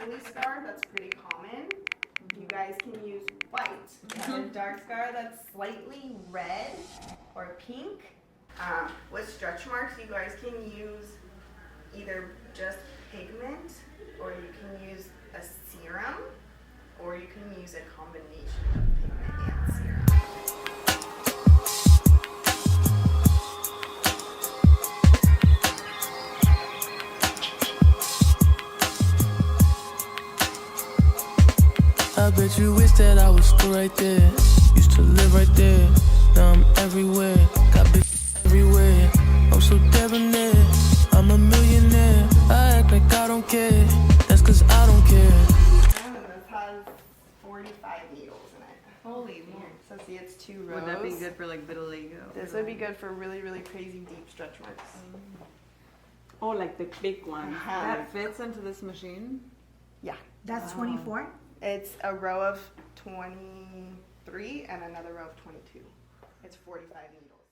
purpley scar that's pretty common. You guys can use white. And a dark scar that's slightly red or pink. With stretch marks, you guys can use either just pigment, or you can use a serum, or you can use a combination of pigment and serum. I bet you wish that I was still right there. Used to live right there. Now I'm everywhere. Got big everywhere. I'm so debonair. I'm a millionaire. I act like I don't care. That's cause I don't care. And this has 45 needles in it. Holy moly. So see, it's 2 rows. Would that be good for like vitiligo? This would be good for really, really crazy deep stretch marks. Oh, like the big one. That fits into this machine? Yeah. That's 24? It's a row of 23 and another row of 22. It's 45 needles.